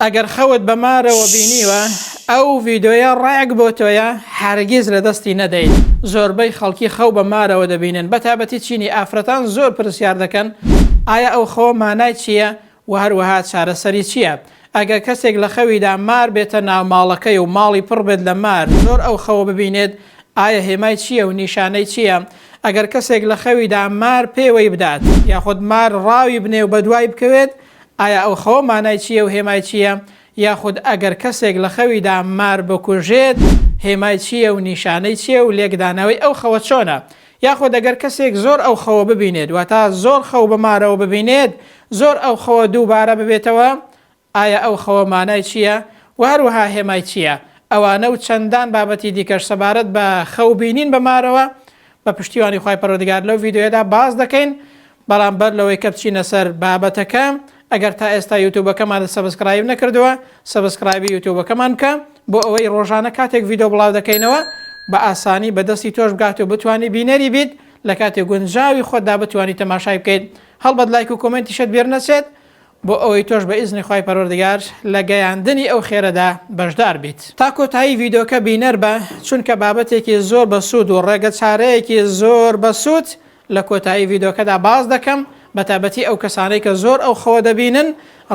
ئەگەر خەوت بە مارەوە بینیوە ئەو ڤیدۆیە ڕایەک بۆ تۆیە هەرگیز لە دەستی نەدەیت. زۆربەی خەڵکی خەو بە مارەوە دەبینن، بەتابەتی چینی ئافرەتان زۆر پرسیار دەکەن ئایا ئەو خەوە مانای چییە و هەروەها چارەسەری چییە؟ ئەگەر کەسێک لە خەویدا مار بێتە ناو ماڵەکەی و ماڵی پڕ بێت لە مار، زۆر ئەو خەوە ببینێت ئایا هێمای چییە و نیشانەی چییە؟ ئەگەر کەسێک لە خەویدا مار پێوەی بدات یاخود مار ڕاوی بنێ و بەدوای بکەوێت، ئایا ئەو خەوە مانای چییە و هێمای چییە؟ یاخود ئەگەر کەسێک لە خەویدا مار بکوژێت هێمای چییە و نیشانەی چییە و لێکدانەوەی ئەو خەوە چۆنە؟ یاخود ئەگەر کەسێک زۆر ئەو خەوە ببینێت واتە زۆر خەو بە مارەوە ببینێت، زۆر ئەو خەوە دووبارە ببێتەوە، ئایا ئەو خەوە مانای چییە و هەروەها هێمای چییە؟ ئەوانە و چەندان بابەتی دیکەش سەبارەت بە خەو بینین بە مارەوە بە پشتیوانی خوای پەروەردگار لەو ڤیدۆیەدا باز دەکەین. بەڵام بەر لەوەی کە بچینە سەر بابەتەکە، ئەگەر تا ئێستا یوتیوبەکەمان سەبسکرایب نەکردووە سەبسکرایبی یوتیوبەکەمان بکە بۆ ئەوەی ڕۆژانە کاتێک ڤیدۆ بڵاو دەکەینەوە بە ئاسانی بەدەستی تۆش بگات و بتوانی بینەری بیت، لە کاتێک گونجاوی خۆتدا بتوانی تەماشای بکەیت. هەڵبەت لایک و کۆمنتیشت بێر نەچێت بۆ ئەوەی تۆش بە ئیزنی خوای پەروەردگار لە گەیاندنی ئەو خێرەدا بەشدار بیت. تا کۆتایی ڤیدۆکە بینەر بە، چونکە بابەتێکی زۆر بەسوود و ڕێگە چارەیەکی زۆر بەسوود لە کۆتایی ڤیدۆکەدا باز دەکەم، بەتابەتی ئەو کەسانەی کە زۆر ئەو خەوە دەبینن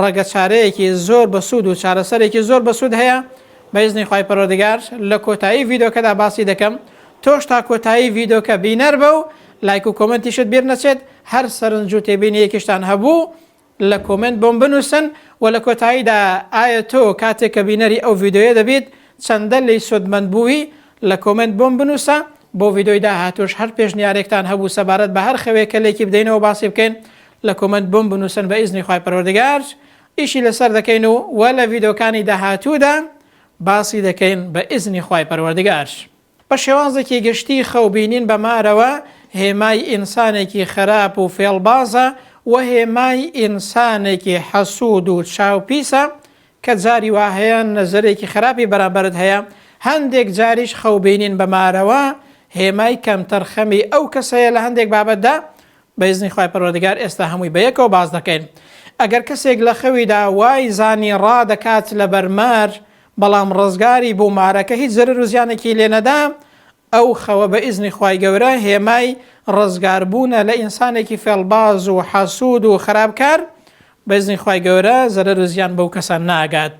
ڕێگە چارەیەکی زۆر بەسوود و چارەسەرێکی زۆر بەسوود هەیە. بە ئیزنی خوای پەروەردگار لە کۆتایی ڤیدۆکەدا باسی دەکەم. تۆش تا کۆتایی ڤیدۆکە بینەر بە و لایک و کۆمنتیشت بیر نەچێت. هەر سەرنج و تێبینیەکیشتان هەبوو لە کۆمنت بۆم بنووسن و لە کۆتاییدا ئایا تۆ کاتێک کە بینەری ئەو ڤیدۆیە دەبیت چەندە لی سودمەند بووی لە کۆمنت بۆم بنووسە. بۆ ڤیدۆی داهاتوش هەر پێشنیارێکتان هەبوو سەبارەت بە هەر خەوێک کە لێکی بدەینەوە باسی بکەین لە کۆمنت بۆم بنووسن بە ئیزنی خوای پەروەردگار ئیشی لەسەر دەکەین و لە ڤیدۆکانی داهاتوودا باسی دەکەین بە ئیزنی خوای پەروەردگار. بە شێوازێکی گشتی خەوبینین بە مارەوە هێمای ئینسانێکی خراپ و فێڵبازە و هێمای ئینسانێکی حەسوود و چاوپیسە کە جاری وا هەیە نەزەرێکی خراپی بەرامبەرت هەیە. هەندێک جاریش خەوبینین بە مارەوە هێمای کەمتەرخەمی ئەو کەسەیە لە هەندێک بابەتدا. بە ئیزنی خوای پەروەردگار ئێستا هەمووی بە یەکەوە باز دەکەین. ئەگەر کەسێک لە خەویدا وای زانی ڕادەکات لە بەرمار بەڵام ڕزگاری بوو مارەکە هیچ زەرر و زیانێکی لێ نەدا، ئەو خەوە بە ئیزنی خوای گەورە هێمای ڕزگاربوونە لە ئینسانێکی فێڵباز و حەسوود و خراپکار. بە ئیزنی خوای گەورە زەرر و زیان بەو کەسان ناگات.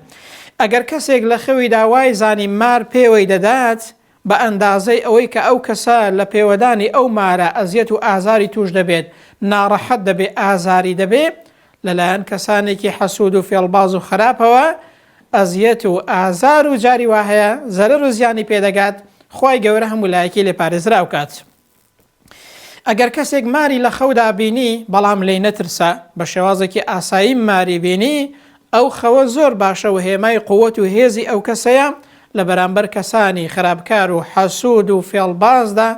ئەگەر کەسێک لە خەویدا وای زانی مار پێوەی دەدات بە ئەندازەی ئەوەی کە ئەو کەسە لە پێوەدانی ئەو مارە ئەزیەت و ئازاری توش دەبێت، ناڕەحەت دەبێت، ئازاری دەبێت، لەلایەن کەسانێکی حەسوود و فێڵباز و خراپەوە ئەزیەت و ئازار و جاری وا هەیە زەرر و زیانی پێدەگات. خوای گەورە هەموو لایەکی لێ پارێزراو کات. ئەگەر کەسێک ماری لە خەودا بینی بەڵام لێی نەترسە، بە شێوازێکی ئاسایی ماری بینی، ئەو خەوە زۆر باشە و هێمای قووەت و هێزی ئەو کەسەیە لە بەرامبەر کەسانی خراپکار و حەسوود و فێڵبازدا.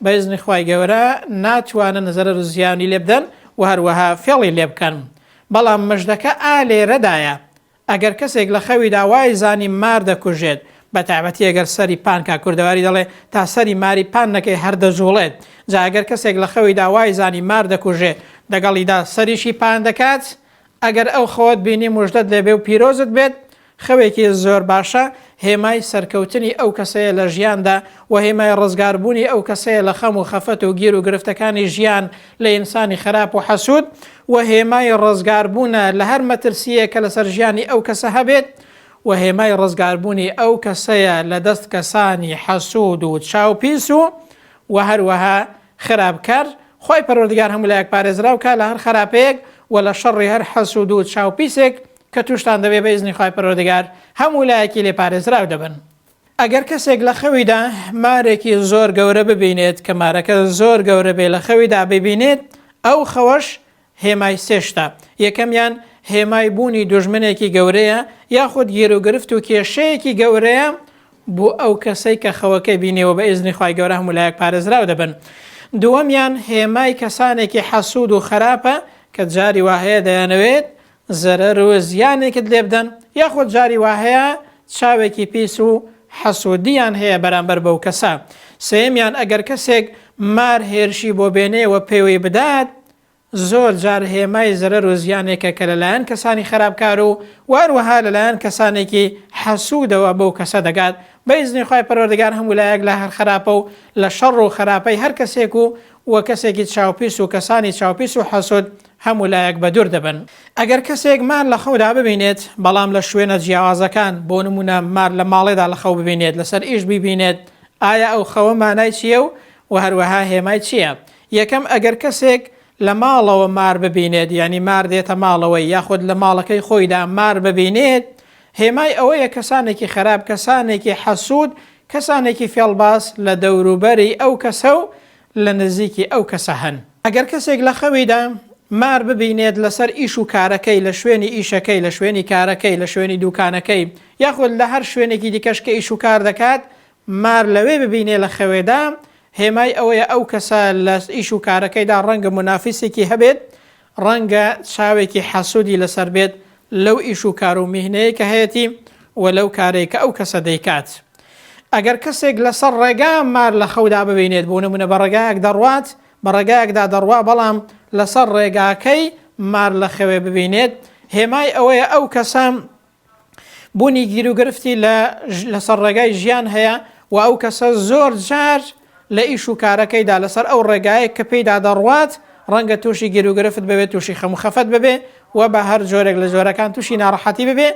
بە ئیزنی خوای گەورە ناتوانن زەرر و زیانی لێ بدەن و هەروەها فێڵی لێ بکەن. بەڵام مژدەکە لێرەدایە ئەگەر کەسێک لە خەویدا وای زانی مار دەکوژێت، بەتابەتی ئەگەر سەری پانکە کوردەواری دەڵێ تا سەری ماری پان نەکەی هەردەژوڵێت، جا ئەگەر کەسێک لە خەویدا وای زانی مار دەکوژێت دەگەڵیدا سەریشی پان دەکات، ئەگەر ئەو خەوت بینی مژدەت لێبێ و پیرۆزت بێت، خەوێکی زۆر باشە هێمای سەرکەوتنی ئەو کەسەیە لە ژیاندا و هێمای ڕزگاربوونی ئەو کەسەیە لە خەم و خەفەت و گیر و گرفتەکانی ژیان لە ئینسانی خراپ و حەسوود و هێمای ڕزگاربوونە لە هەر مەترسیە کە لەسەر ژیانی ئەو کەسە هەبێت و هێمای ڕزگاربوونی ئەو کەسەیە لە دەست کەسانی حەسوود و چاوپیس و هەروەها خراپکار. خوای پەروەردگار هەموو لایەک پارێزراو کە لە هەر خراپەیەک و لە شەڕی هەر حەسوود و چاوپیسێک کە توشتان دەبێ بە ئیزنی خوای پەروەردگار هەموو لایەکی لێ پارێزراو دەبن. ئەگەر کەسێک لە خەویدا مارێکی زۆر گەورە ببینێت کە مارەکە زۆر گەورە بێ لە خەویدا ببینێت، ئەو خەوەش هێمای سێشتە. یەکەمیان هێمای بوونی دوژمنێکی گەورەیە یاخود گیر و گرفت و کێشەیەکی گەورەیە بۆ ئەو کەسەی کە خەوەکەی بینێەوە بە ئیزنی خوای گەورە هەموو لایەک پارێزراو دەبن. دووەمیان هێمای کەسانێکی حەسوود و خراپە کە جاری وا هەیە دەیانەوێت زەرەر و زیانێکت لێ بدەن، یاخود جاری وا هەیە چاوێکی پیس و حەسوودیان هەیە بەرامبەر بەو کەسە. سێمیان ئەگەر کەسێک مار هێرشی بۆ بێنێەوە پێوەی بدات، زۆر جار هێمای زەرەر و زیانێکە کە لەلایەن کەسانی خراپکار و وهروەها لەلایەن کەسانێکی حەسوودەوە بەو کەسە دەگات بە ئیزنی خوای پەروەردگار هەموو لایەک لە هەر خراپە و لە شەڕ و خراپەی هەر کەسێک و کەسێکی چاوپیس و کەسانی چاوپیس و حەسود هەموو لایەک بە دوور دەبن. ئەگەر کەسێک مار لە خەودا ببینێت بەڵام لە شوێنە جیاوازەکان بۆ نمونە مار لە ماڵێدا لە خەو ببینێت لەسەر ئیش ببینێت ئایا ئەو خەوە مانای چییە و هەروەها هێمای چییە؟ یەکەم ئەگەر کەسێک لە ماڵەوە مار ببینێت یعنی مار دێتە ماڵەوەی یاخود لە ماڵەکەی خۆیدا مار ببینێت هێمای ئەوەیە کەسانێکی خراپ کەسانێکی حەسوود کەسانێکی فێڵباس لە دەوروبەری ئەو کەسە و لە نزیکی ئەو کەسە هەن. ئەگەر کەسێک لە خەویدا مار ببینێت لەسەر ئیش و کارەکەی لە شوێنی ئیشەکەی لە شوێنی کارەکەی لە شوێنی دوکانەکەی یاخود لە هەر شوێنێکی دیکەش کە ئیش و کار دەکات مار لەوێ ببینێ لە خەوێدا هێمای ئەوەیە ئەو کەسە لە ئیش و کارەکەیدا ڕەنگە منافیسێکی هەبێت ڕەنگە چاوێکی حەسوودی لەسەر بێت لەو ئیش و کار و میهنەیە کە هەیەی و لەو کارێک کە ئەو کەسە دەیکات. ئەگەر کەسێک لەسەر ڕێگا مار لە خەودا ببینێت بۆ نمونە بە ڕێگایەک دەڕوات بە ڕێگایەکدا دەڕوا بەڵام لەسەر ڕێگاکەی مار لە خەوێ ببینێت هێمای ئەوەیە ئەو کەسە بوونی گیر و گرفتی لەسەر ڕێگای ژیان هەیە و ئەو کەسە زۆر جار لە ئیش و کارەکەیدا لەسەر ئەو ڕێگایە کە پێیدا دەڕوات ڕەنگە تووشی گیر و گرفت ببێت تووشی خەم و خەفەت ببێ و بە هەر جۆرێک لە جۆرەکان تووشی ناڕەحەتی ببێ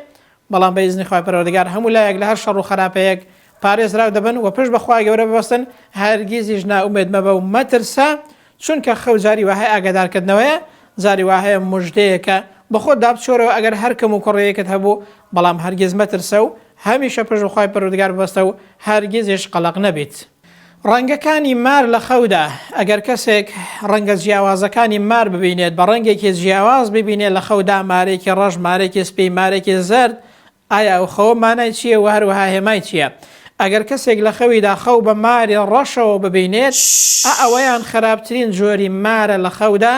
بەڵام بە ئیزنی خوای پەروەردگار هەموو لایەک لە هەر شەڕ و خراپەیەک پارێزراو دەبن و پشت بەخوای گەورە ببەستن هەرگیزیش ناومێد مەبە و مەترسە چونکە خەو جاری وهەیە ئاگادارکردنەوەیە جاری وهەیە موژدەیەکە بەخۆ دابچۆرەوە ئەگەر هەر کەم و کوڕەیەکت هەبوو بەڵام هەرگیز مەترسە و هەمیشە پشت بەخوای پەروەردگار ببەستە و هەرگیزیش قەلەق نەبیت. ڕەنگەکانی مار لە خەودا ئەگەر کەسێک ڕەنگە جیاوازەکانی مار ببینێت بە ڕەنگێکی جیاواز ببینێت لە خەودا مارێکی ڕەش مارێکی سپی مارێکی زەرد ئایا ئەو خەوە مانای چییە و هەروەها هێمای چییە؟ ئەگەر کەسێک لە خەویدا خەو بە ماری ڕەشەوە ببینێت ئەوەیان خراپترین جۆری مارە لە خەودا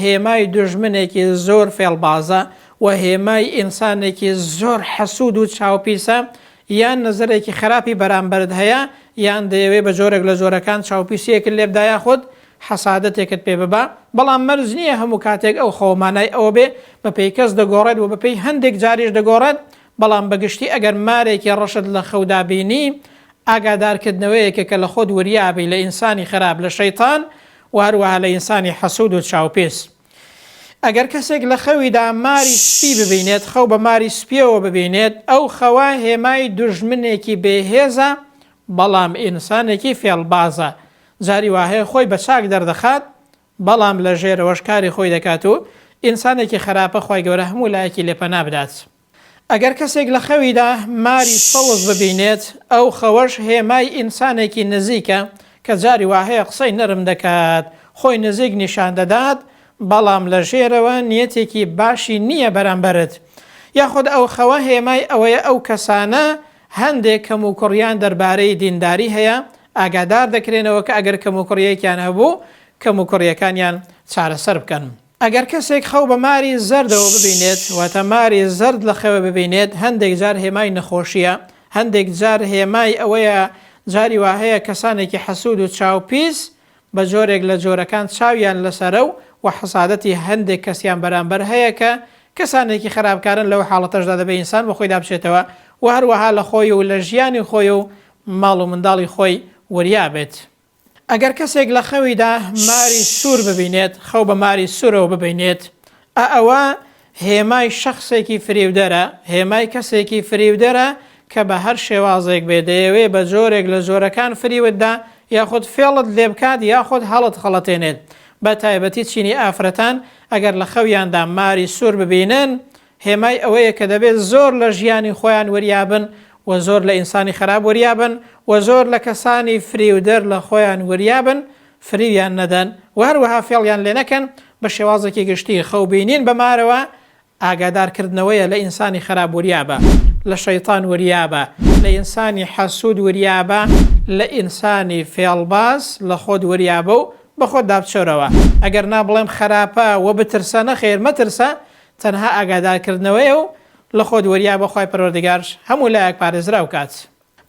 هێمای دوژمنێکی زۆر فێڵبازە و هێمای ئینسانێکی زۆر حەسوود و چاوپیسە یان نەزەرێکی خراپی بەرامبەرت هەیە یان دەیەوێ بە جۆرێک لە جۆرەکان چاوپیسیەکت لێبدا یاخود حەسادەتێکت پێ ببا بەڵام مەرج نییە هەموو کاتێک ئەو خەومانای ئەوە بێ بەپێی کەس دەگۆڕێت و بەپێی هەندێک جاریش دەگۆڕێت بەڵام بەگشتی ئەگەر مارێکی ڕەشت لە خەودا بینی ئاگادارکردنەوەیەکە کە لە خۆت وریابی لە ئینسانی خراپ لە شەیطان و هەروەها لە ئینسانی حەسوود و چاوپێس. ئەگەر کەسێک لە خەویدا ماری سپی ببینێت خەو بە ماری سپیەوە ببینێت ئەو خەوە هێمای دوژمنێکی بێهێزە بەڵام ئینسانێکی فێڵبازە جاری وهەیە خۆی بە چاک دەردەخات بەڵام لە ژێرەوەش کاری خۆی دەکات و ئینسانێکی خراپە خوای گەورە هەموو لایەکی لێپەنا بدات. ئەگەر کەسێک لە خەویدا ماری سەوز ببینێت ئەو خەوەش هێمای ئینسانێکی نزیکە کە جاری وهەیە قسەی نەرم دەکات خۆی نزیک نیشان دەدات بەڵام لە ژێرەوە نیەتێکی باشی نییە بەرامبەرت یاخود ئەو خەوە هێمای ئەوەیە ئەو کەسانە هەندێک کەم و کوڕیان دەربارەی دینداری هەیە ئاگادار دەکرێنەوە کە ئەگەر کەم و کوڕیەکیان هەبوو کەم و کوڕیەکانیان چارەسەر بکەن. ئەگەر کەسێک خەو بە ماری زەردەوە ببینێت واتە ماری زەرد لە خەوە ببینێت هەندێک جار هێمای نەخۆشیە هەندێک جار هێمای ئەوەیە جاری وهەیە کەسانێکی حەسوود و چاوپیس بە جۆرێک لە جۆرەکان چاویان لەسەرە و حەسادەتی هەندێک کەسیان بەرامبەر هەیە کە کەسانێکی خراپکارن لەو حاڵەتەشدا دەبێت ئینسان بە خۆی دابچێتەوە و هەروەها لە خۆی و لە ژیانی خۆی و ماڵ و منداڵی خۆی وریابێت. ئەگەر کەسێک لە خەویدا ماری سوور ببینێت خەو بە ماری سوورەوە ببینێت ئەوە هێمای شخصێکی فریودەرە هێمای کەسێکی فریودەرە کە بە هەر شێوازێک بێ دەیەوێ بە جۆرێک لە جۆرەکان فریوددا یاخود فێڵت لێ بکات یاخود هەڵت خەڵەتێنێت بە تایبەتی چینی ئافرەتان ئەگەر لە خەویاندا ماری سوور ببینن هێمای ئەوەیە کە دەبێت زۆر لە ژیانی خۆیان وریابن و زۆر لە ئینسانی خراپ وریابن و زۆر لە کەسانی فریودەر لە خۆیان وریابن فریویان نەدەن و هەروەها فێڵیان لێ نەکەن بە شێوازێکی گشتی خەوبینین بەمارەوە ئاگادارکردنەوەیە لە ئینسانی خراپ وریابە لە شەیطان وریابە لە ئینسانی حەسوود وریابە لە ئینسانی فێڵباز لە خۆت وریابە و بە خۆت دابچۆرەوە ئەگەر نابڵێم خراپە و بترسە نەخێر مەترسە تەنها ئاگادارکردنەوەیە و لە خۆت وریابە خوای پەروەردگارش هەموو لایەک پارێزراو کات.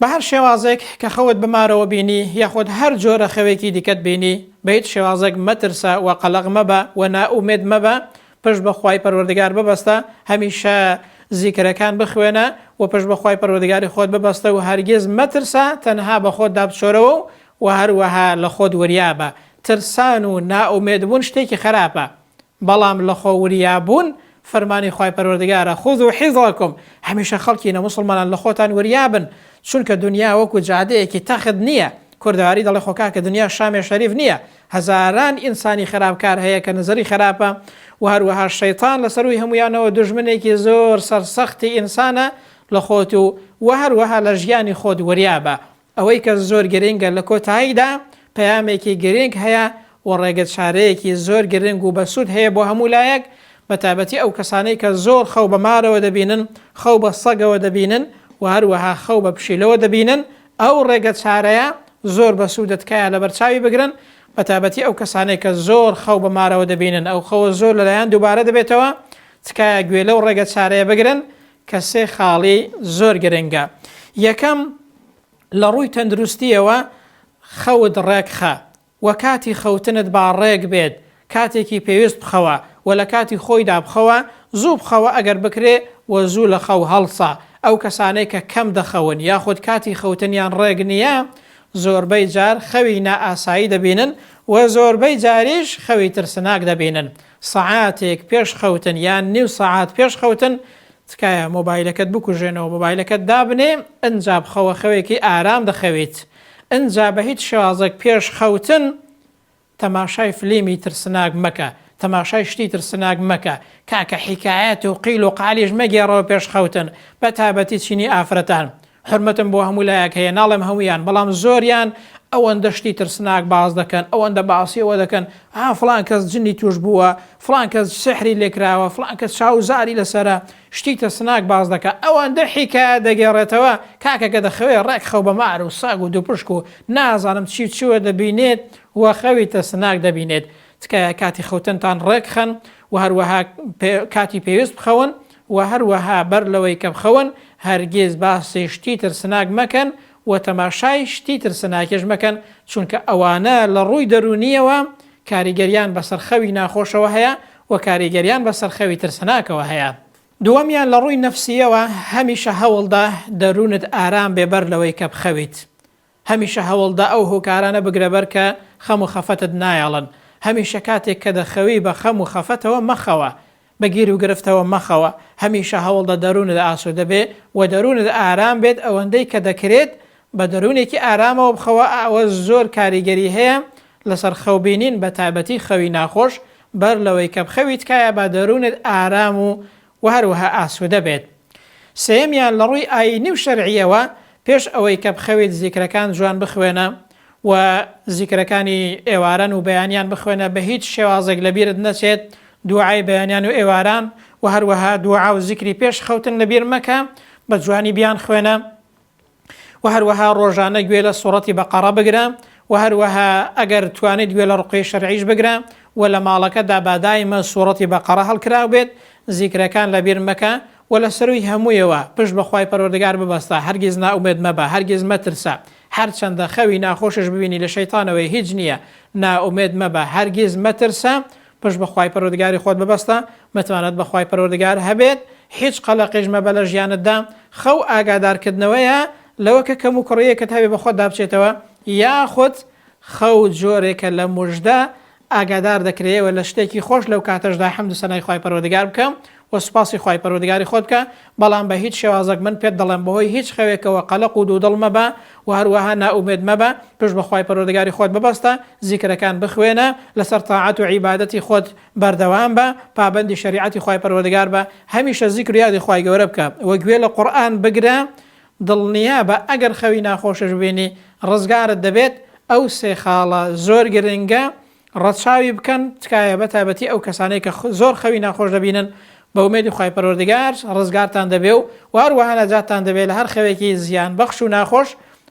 بە هەر شێوازێک کە خەوت بمارەوە بینی یاخود هەر جۆرە خەوێکی دیکەت بینی بە هیچ شێوازێک مەترسە و قەلەق مەبە و نائومێد مەبە، پشت بە خوای پەروەردگار ببەستە، هەمیشە زیکرەکان بخوێنە و پشت بە خوای پەروەردگاری خۆت ببەستە و هەرگیز مەترسە، تەنها بە خۆت دابچۆرەوە و هەروەها لە خۆت وریابە. ترسان و نائومێدبوون شتێکی خراپە، بەڵام لە خۆ وریابوون فەرمانی خوای پەروەردگارە خذوا حذرکم، هەمیشە خەڵکینە مسلمانان لە خۆتان وریابن، چونکە دنیا وەکو جادەیەکی تەخت نییە. کوردەواری دەڵێ خۆکا کە دنیا شامێ شەریف نییە، هەزاران ئینسانی خراپکار هەیە کە نزەری خراپە و هەروەها شەیطان لەسەروی هەمویانەوە دژمنێکی زۆر سەرسەختی ئینسانە لە خۆت و هەروەها لە ژیانی خۆت وریابە. ئەوەی کە زۆر گرنگە لە کۆتاییدا پەیامێکی گرنگ هەیە و ڕێگەت چارەیەکی زۆر گرنگ و بەسوود هەیە بۆ هەموو لایەک، بە تایبەتی ئەو کەسانەی کە زۆر خەو بە مارەوە دەبینن، خەو بە سەگەوە دەبینن و هەروەها خەو بە پشیلەوە دەبینن، ئەو ڕێگەت چارەیە زۆر بەسوودت کایە لە بەرچاوی بگرن، بە تایبەتی ئەو کەسانەی کە زۆر خەو بە مارەوە دەبینن، ئەو خەوە زۆر لەلایەن دووبارە دەبێتەوە، تکایە گوێ لەو ڕێگەت چارەیە بگرن کە سێ خاڵی زۆر گرنگە. یەکەم لە ڕووی تەندروستیەوە خەوت ڕێکخە و کاتی خەوتنت با ڕێک بێت، کاتێکی پێویست بخەوە و لە کاتی خۆیدا بخەوە، زوو بخەوە ئەگەر بکرێ و زوو لە خەو هەڵسا. ئەو کەسانەی کە کەم دەخەون یاخود کاتی خەوتنیان ڕێک نییە زۆربەی جار خەوی نائاسایی دەبینن و زۆربەی جاریش خەوی ترسناک دەبینن. سەعاتێک پێش خەوتن یان نیو سەعات پێش خەوتن تکایە مۆبایلەکەت بکوژێنەوە، مۆبایلەکەت دابنێ، ئەنجا بخەوە خەوێکی ئارام دەخەویت. ئەنجا بە هیچ شێوازێک پێش خەوتن تەماشای فلیمی ترسناک مەکە، تەماشای شتی ترسناک مەکە، کاکە حیکایەت و قیل و قالیش مەگێڕەوە پێش خەوتن، بە تایبەتی چینی ئافرەتان. حرمەتم بۆ هەموو لایەک هەیە، ناڵێم هەمویان، بەڵام زۆریان ئەوەندە شتی ترسناک باز دەکەن، ئەوەندە باسی ئەوە دەکەن فڵان کەس جنی توش بووە، فڵان کەس سحری لێکراوە، فڵان کەس چاوزاری لەسەرە، شتی ترسناک باز دەکە، ئەوەندە حیکایەت دەگێڕێتەوە کاکەکە دەخەوێ ڕێک خەو بە مار و ساگ و دووپشک و نازانم چی چوە دەبینێت و خەوی ترسناک دەبینێت. تکایە کاتی خەوتنتان ڕێکخەن و هەروەها کاتی پێویست بخەون و هەروەها بەر لەوەی کە بخەون هەرگیز باسی شتی ترسناک مەکەن و تەماشای شتی ترسناکێش مەکەن، چونکە ئەوانە لە ڕووی دەرونیەوە کاریگەریان بەسەر خەوی ناخۆشەوە هەیە و کاریگەریان بەسەر خەوی ترسناکەوە هەیە. دووەمیان لە ڕووی نەفسیەوە هەمیشە هەوڵدا دەروونت ئارام بێبەر لەوەی کە بخەویت، هەمیشە هەوڵدا ئەو هۆکارانە بگرە بەر کە خەم و خەفەتت نایەڵن، هەمیشە کاتێک کە دەخەوی بە خەم و خەفەتەوە مەخەوە، بەگیر و گرفتەوە مەخەوە، هەمیشە هەوڵدا دەروونت ئاسوودە بێ و دەروونت ئارام بێت، ئەوەندەی کە دەکرێت بە دەروونێکی ئارامەوە بخەوە. ئەوە زۆر کاریگەری هەیە لەسەر خەوبینین، بە تایبەتی خەوی ناخۆش، بەر لەوەی کە بخەویت کایە بە دەروونت ئارام و هەروەها ئاسوودە بێت. سێمیان لە ڕووی ئاینی و شەرعیەوە پێش ئەوەی کە بخەویت زیکرەکان جوان بخوێنە و زیکرەکانی ئێواران و بەیانیان بخوێنە، بە هیچ شێوازێک لەبیرت نەچێت دوعای بەیانیان و ئێواران و هەروەها دوعا و زیکری پێش خەوتن لەبیر مەکە، بە جوانی بیان خوێنە و هەروەها ڕۆژانە گوێ لە سوڕەتی بەقەڕە بگرە و هەروەها ئەگەر توانێت گوێ لە ڕوقی شەرعیش بگرە و لە ماڵەکەدا بادایمە سوڕەتی بەقەڕە هەڵکراو بێت، زیکرەکان لەبیر مەکە و لە سەروی هەموویەوە پشت بەخوای پەروەردگار ببەستە، هەرگیز نائومێد مەبە، هەرگیز مەترسە، هەرچەندە خەوی ناخۆشش ببینی لە شەیتانەوەی هیچ نییە، نائومێد مەبە، هەرگیز مەترسە، پشت بەخوای پەروەردگاری خۆت ببەستە، متوانێت بەخوای پەروەردگار هەبێت، هیچ قەلەقیش مەبە لە ژیانتدا. خەو ئاگادارکردنەوەیە لەوە کە کەم و کڕیەکەت هەبێ بە خۆت دابچێتەوە، یاخود خەو جۆرێکە لە موژدە ئاگادار دەکرێتەوە لە شتێکی خۆش، لەو کاتەشدا حەمد و سەنای خوای پەروەردگار بکەم و سوپاسی خوای پەروەردگاری خۆت بکە، بەڵام بە هیچ شێوازێک من پێت دەڵێم بەهۆی هیچ خەوێکەوە قەلەق و دوودڵ مەبە و هەروەها نائومێد مەبە، پشت بە خوای پەروەردگاری خۆت ببەستە، زیکرەکان بخوێنە، لەسەر تاعات و عیبادەتی خۆت بەردەوام بە، پابەندی شەریعەتی خوای پەروەردگار بە، هەمیشە زیکر و یادی خوای گەورە بکە و گوێ لە قورئان بگرە، دڵنیا بە ئەگەر خەوی ناخۆشش بینی ڕزگارت دەبێت. ئەو سێ خاڵە زۆر گرنگە، ڕەچاوی بکەن، تکایە بە تایبەتی ئەو کەسانەی کە زۆر خەوی ناخۆش دەبینن، بە ئومێدی خوای پەروەردگار ڕزگارتان دەبێ و هەروەها نەجاتتان دەبێت لە هەر خەوێکی زیان بەخش و ناخۆش.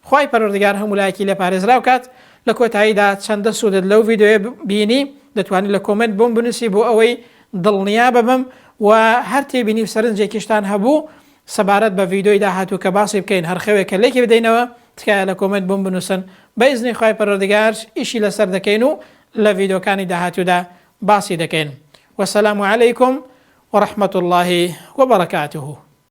خوای پەروەردگار هەموو لایەکی لێ پارێزراو کات. لە کۆتاییدا چەندە سوودت لەو ڤیدیۆیە بینی دەتوانیت لە کۆمنت بۆم بنووسی بۆ ئەوەی دڵنیا ببم و هەر تێبینی سەرنجێکیشتان هەبوو سەبارەت بە ڤیدۆی داهاتوو کە باسی بکەین هەر خەوێک کە لێکی بدەینەوە تکایە لە کۆمنت بۆم بنووسن بە ئیزنی خوای پەروەردگار ئیشی لەسەر دەکەین و لە ڤیدۆکانی داهاتوودا باسی دەکەین. وەسەلام عەلەیکم ورحمة الله وبركاته.